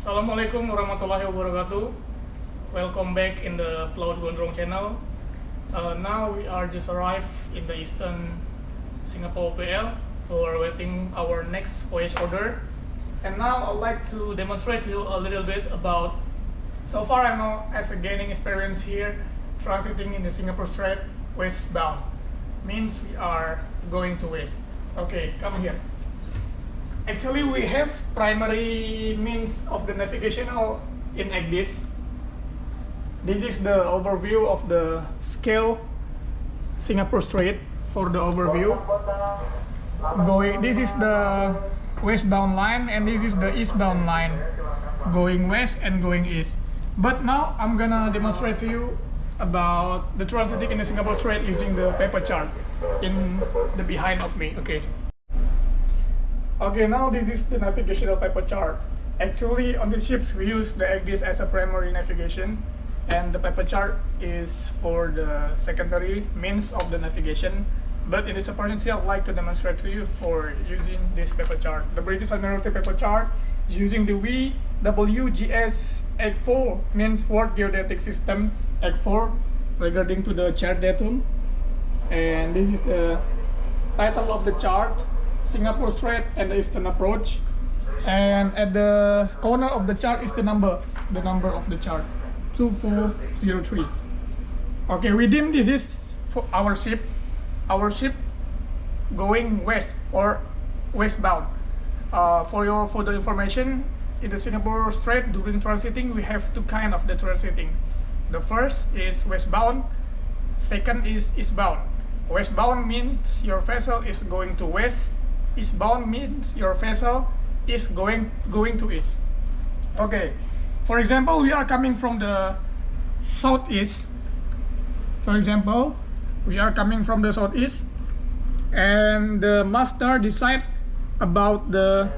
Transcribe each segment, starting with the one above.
Assalamualaikum warahmatullahi wabarakatuh. Welcome back in the Pelaut Gondrong channel. Now we are just arrived in the Eastern Singapore PL for waiting our next voyage order. And now I'd like to demonstrate to you a little bit about. So far I know as a gaining experience here, transiting in the Singapore Strait westbound. Means we are going to west. Okay, come here. Actually, we have primary means of the navigational in ACDIS. This is the overview of the scale Singapore Strait for the overview. This is the westbound line and this is the eastbound line, going west and going east. But now I'm gonna demonstrate to you about the transiting in the Singapore Strait using the paper chart in the behind of me. Okay, now this is the navigational paper chart. Actually, on the ships we use the ACDIS as a primary navigation, and the paper chart is for the secondary means of the navigation. But in this opportunity, I'd like to demonstrate to you for using this paper chart. The British Admiralty paper chart is using the WGS 84, means World Geodetic System 84, regarding to the chart datum. And this is the title of the chart, Singapore Strait and the Eastern Approach, and at the corner of the chart is the number of the chart, 2403. Okay, within this is for our ship going west or westbound. For the information, in the Singapore Strait during transiting we have two kind of the transiting. The first is westbound, second is eastbound. Westbound means your vessel is going to west. Eastbound means your vessel is going to east. Okay, for example, we are coming from the southeast. And the master decide about the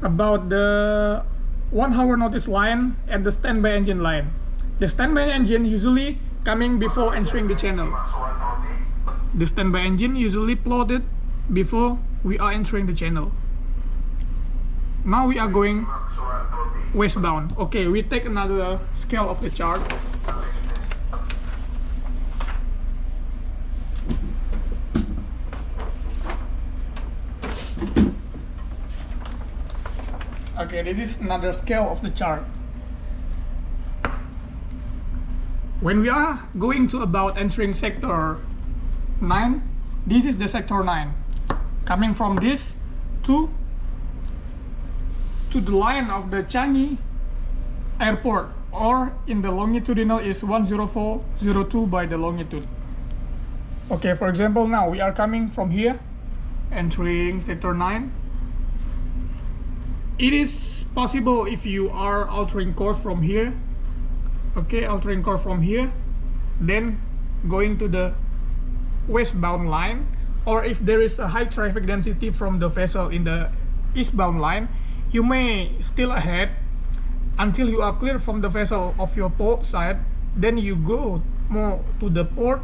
1 hour notice line and the standby engine line. The standby engine usually coming before entering the channel. The standby engine usually plotted before we are entering the channel. Now we are going westbound. Okay, we take another scale of the chart. Okay, this is another scale of the chart. When we are going to about entering sector 9, this is the sector 9. Coming from this to the line of the Changi Airport, or in the longitudinal is 10402 by the longitude. Okay, for example, now we are coming from here, entering sector 9. It is possible if you are altering course from here. Okay, altering course from here, then going to the westbound line, or if there is a high traffic density from the vessel in the eastbound line, you may still ahead until you are clear from the vessel of your port side, then you go more to the port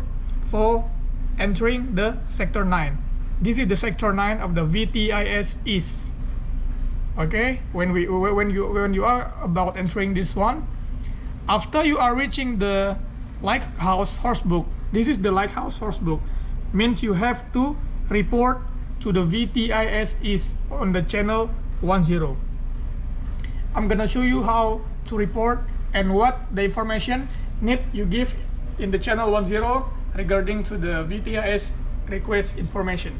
for entering the sector 9. This is the sector 9 of the VTIS East. Okay, when you are about entering this one, after you are reaching the Lighthouse Horsebook, this is the Lighthouse Horsebook, means you have to report to the VTIS East on the channel 10. I'm gonna show you how to report and what the information need you give in the channel 10 regarding to the VTIS request information.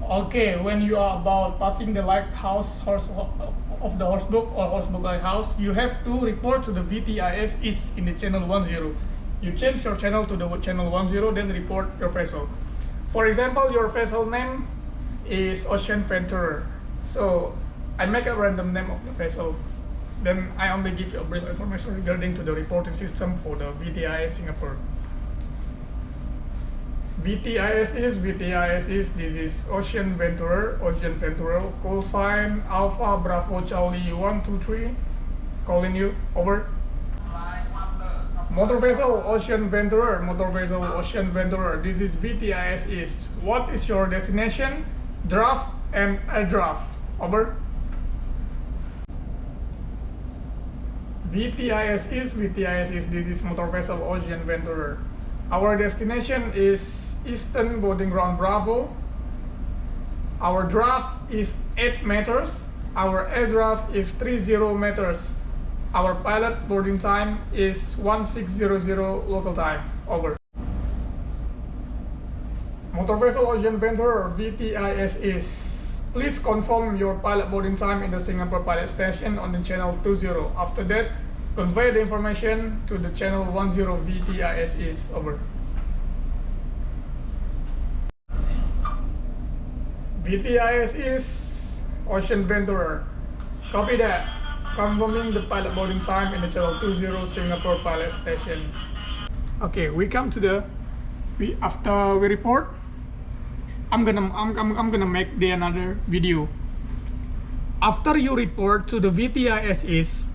Okay, when you are about passing the Lighthouse of the Horsebook or Horsebook Lighthouse, you have to report to the VTIS East in the channel 10. You change your channel to the channel 10, then report your vessel. For example, your vessel name is Ocean Venturer. So I make a random name of the vessel. Then I only give you a brief information regarding to the reporting system for the VTIS Singapore. VTIS is, this is Ocean Venturer, call sign Alpha Bravo Charlie 123, calling you, over. Motor vessel Ocean Venturer, this is VTIS. What is your destination, draft and air draft, over. VTIS, this is motor vessel Ocean Venturer. Our destination is Eastern Boarding Ground Bravo. Our draft is 8 meters. Our air draft is 30 meters. Our pilot boarding time is 1600 local time. Over. Motor vessel Ocean Venturer VTIS. Please confirm your pilot boarding time in the Singapore pilot station on the channel 20. After that, convey the information to the channel 10 VTIS. Over. VTIS Ocean Venturer. Copy that. Confirming the pilot boarding time in the channel 20 Singapore pilot station. Okay, we come to the after we report. I'm gonna make another video. After you report to the VTIS,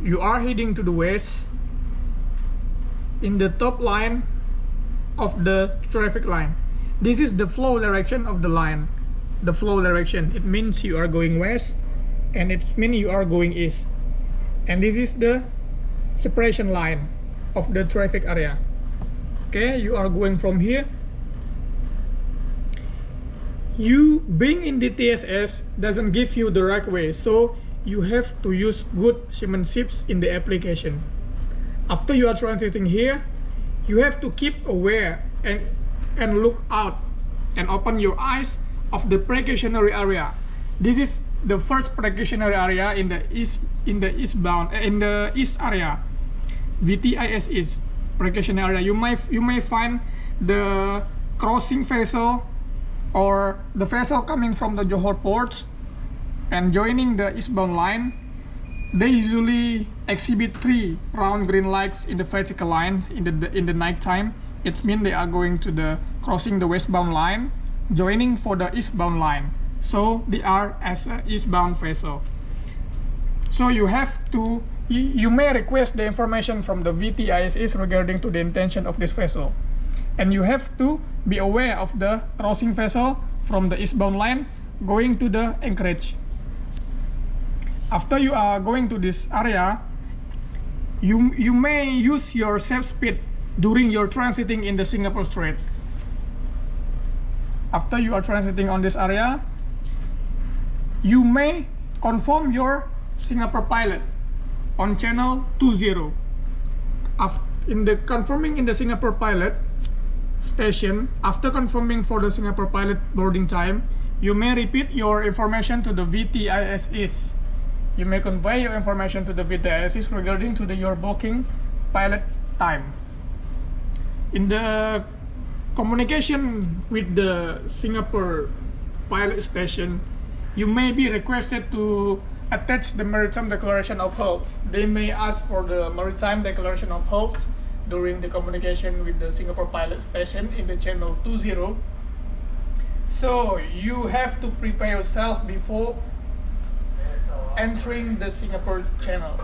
you are heading to the west in the top line of the traffic line. This is the flow direction of the line. The flow direction, it means you are going west, and it means you are going east. And this is the separation line of the traffic area. Okay, you are going from here. You being in the TSS doesn't give you the right way, so you have to use good seamanship in the application. After you are transiting here, you have to keep aware and look out and open your eyes of the precautionary area. This is the first precautionary area in the east area. VTIS is precautionary area. You may find the crossing vessel or the vessel coming from the Johor ports and joining the eastbound line. They usually exhibit 3 round green lights in the vertical line in the night time. It means they are going to the crossing the westbound line, joining for the eastbound line. So they are as an eastbound vessel. So you have to, you may request the information from the VTIS regarding to the intention of this vessel. And you have to be aware of the crossing vessel from the eastbound line going to the anchorage. After you are going to this area, you may use your safe speed during your transiting in the Singapore Strait. After you are transiting on this area, you may confirm your Singapore pilot on channel 20. In the confirming in the Singapore pilot station, after confirming for the Singapore pilot boarding time, you may repeat your information to the VTIS. You may convey your information to the VTIS regarding to your booking pilot time. In the communication with the Singapore pilot station, you may be requested to attach the maritime declaration of health. They may ask for the maritime declaration of health during the communication with the Singapore pilot station in the channel 20. So you have to prepare yourself before entering the Singapore channel.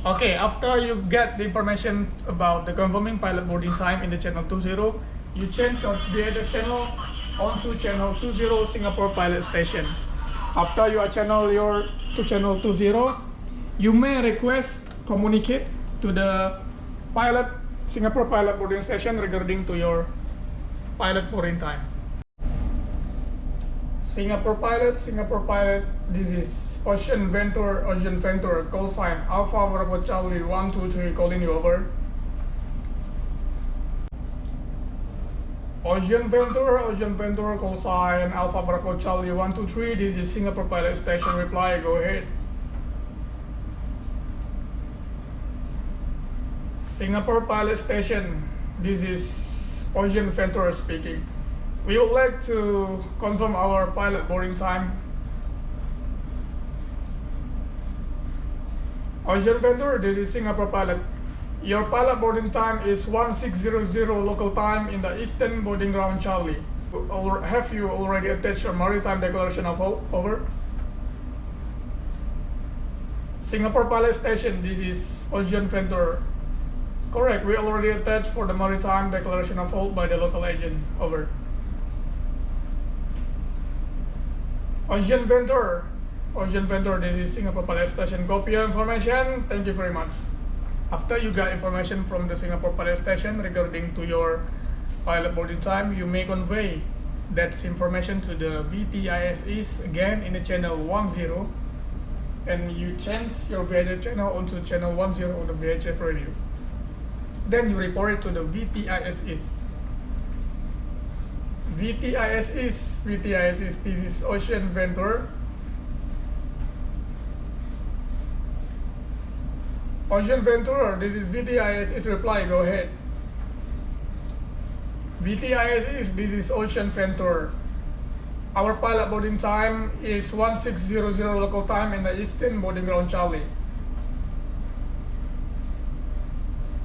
Okay, after you get the information about the confirming pilot boarding time in the channel 20, you change your VHF channel onto channel 20 Singapore pilot station. After you are to channel 20, you may request communicate to the Singapore pilot boarding station regarding to your pilot boarding time. Singapore pilot, this is Ocean Venturer, call sign Alpha Bravo Charlie 123, calling you over. Ocean Venturer, call sign Alpha Bravo Charlie 123, this is Singapore pilot station, reply, go ahead. Singapore pilot station, this is Ocean Venturer speaking. We would like to confirm our pilot boarding time. Ocean Venturer, this is Singapore pilot. Your pilot boarding time is 1600 local time in the Eastern Boarding Ground Charlie. Have you already attached your maritime declaration of hope? Over. Singapore pilot station, this is Ocean Venturer. Correct, we already attached for the maritime declaration of hope by the local agent. Over. Ocean Venturer, Ocean Venture, this is Singapore Pilot Station. Copy your information. Thank you very much. After you got information from the Singapore Pilot Station regarding to your pilot boarding time, you may convey that information to the VTISS again in the channel 10, and you change your VHF channel onto channel 10 on the VHF radio. Then you report it to the VTISS. VTISS, this is Ocean Venture. Ocean Venture, this is VTISS reply, go ahead. VTISS, this is Ocean Venture. Our pilot boarding time is 1600 local time in the Eastern Boarding Ground Charlie.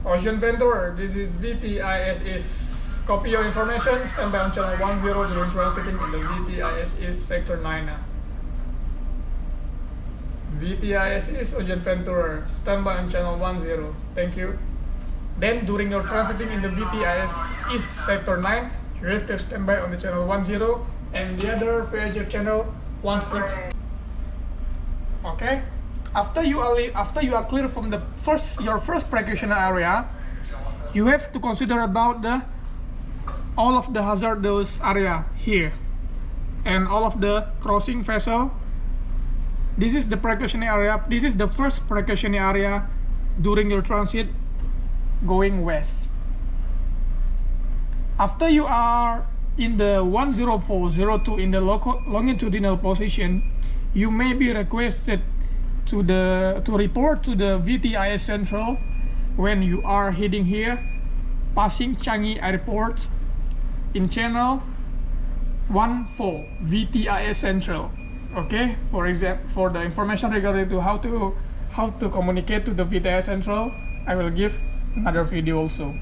Ocean Venture, this is VTISS. Copy your information, stand by on channel 10 during transiting in the VTISS sector 9. VTISS Ocean Venture, stand by on channel 10. Thank you. Then during your transiting in the VTISS sector 9, you have to stand by on the channel 10 and the other VHF channel 16. Okay. After you are clear from the your first precautionary area, you have to consider about all of the hazardous area here and all of the crossing vessel. This is the precautionary area. This is the first precautionary area during your transit going west. After you are in the 10402 in the longitudinal position, you may be requested to report to the VTIS Central when you are heading here, passing Changi Airport in channel 14 VTIS Central. Okay, for example, for the information regarding to how to communicate to the VTIS Central, I will give another video also.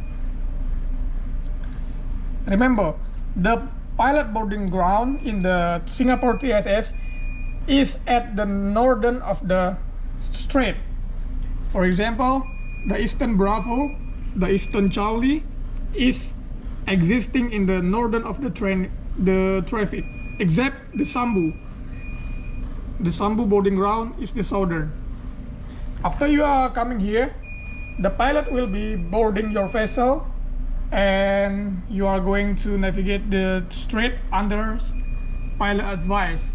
Remember, the pilot boarding ground in the Singapore TSS is at the northern of the strait. For example, the Eastern Bravo, the Eastern Charlie is existing in the northern of the traffic, except the Sambu. The Sambu boarding ground is the southern. After you are coming here, the pilot will be boarding your vessel and you are going to navigate the strait under pilot advice.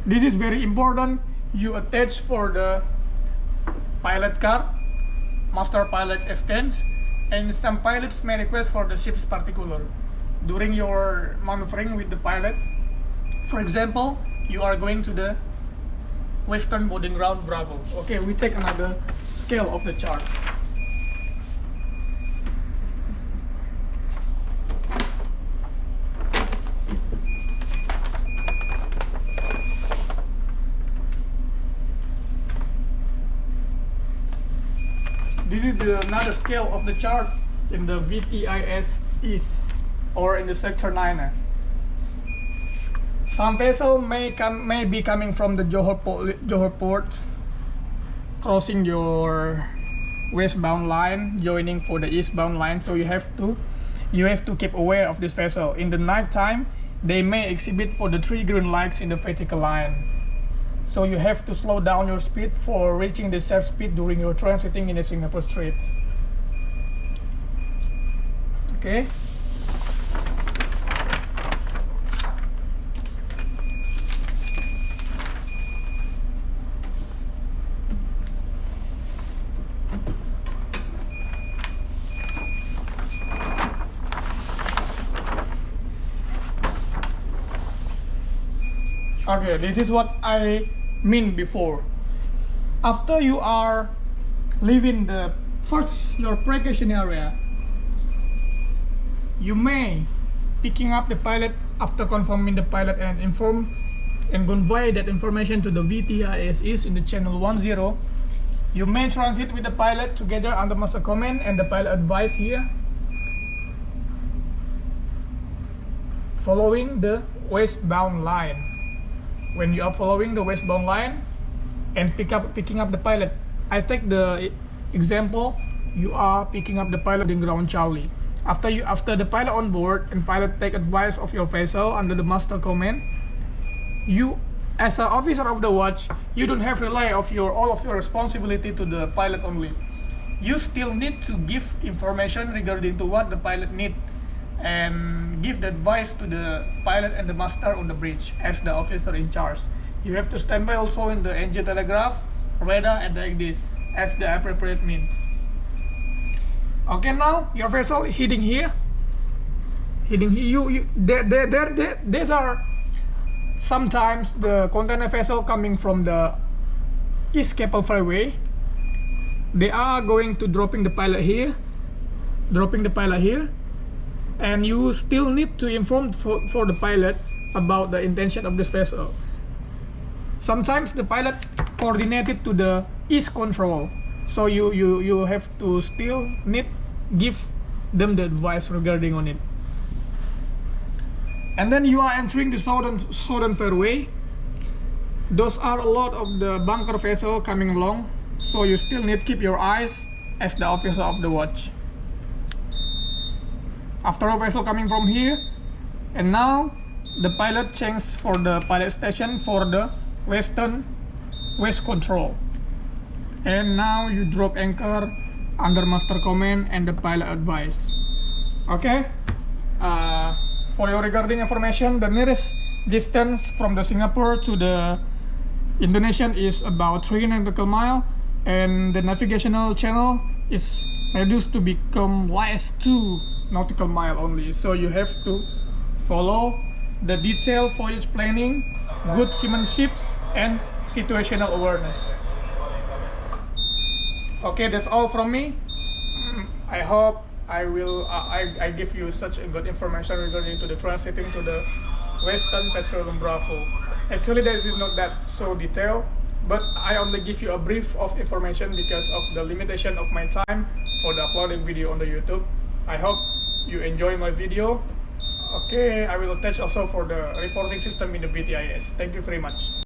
This is very important. You attach for the pilot card, master pilot extends, and some pilots may request for the ship's particular during your maneuvering with the pilot. For example, you are going to the Western Boarding Ground Bravo. Okay, we take another scale of the chart. This is another scale of the chart in the VTIS East or in the sector 9. Some vessel may be coming from the Johor Port, crossing your westbound line, joining for the eastbound line. So you have to keep aware of this vessel. In the night time, they may exhibit for the 3 green lights in the vertical line. So you have to slow down your speed for reaching the safe speed during your transiting in the Singapore Strait. Okay. Okay, this is what I mean before. After you are leaving your precaution area, you may picking up the pilot after confirming the pilot and convey that information to the VTISS in the channel 10. You may transit with the pilot together under master command and the pilot advice here, following the westbound line. When you are following the westbound line and picking up the pilot, I take the example, you are picking up the pilot in ground Charlie. After the pilot on board and pilot take advice of your vessel under the master command, you as an officer of the watch, you don't have to rely of all of your responsibility to the pilot only. You still need to give information regarding to what the pilot need, and give the advice to the pilot and the master on the bridge as the officer in charge. You have to stand by also in the engine telegraph, radar, and like this as the appropriate means. Okay, now your vessel heading here. Heading here. These are sometimes the container vessel coming from the East Keppel Freeway. They are going to dropping the pilot here, and you still need to inform for the pilot about the intention of this vessel. Sometimes the pilot coordinated to the east control, so you have to still need give them the advice regarding on it. And then you are entering the southern fairway. Those are a lot of the bunker vessel coming along, so you still need to keep your eyes as the officer of the watch. After a vessel coming from here, and now the pilot changed for the pilot station for the west control, and now you drop anchor under master command and the pilot advice. Okay, for your regarding information, the nearest distance from the Singapore to the Indonesian is about 3 nautical mile, and the navigational channel is reduced to become last 2 nautical mile only. So you have to follow the detailed voyage planning, good seamanship, and situational awareness. Okay, that's all from me. I hope I give you such a good information regarding to the transiting to the Western Petroleum Bravo. Actually, that is not that so detailed, but I only give you a brief of information because of the limitation of my time for the uploading video on the YouTube. I hope you enjoy my video. Okay, I will attach also for the reporting system in the BTIS. Thank you very much.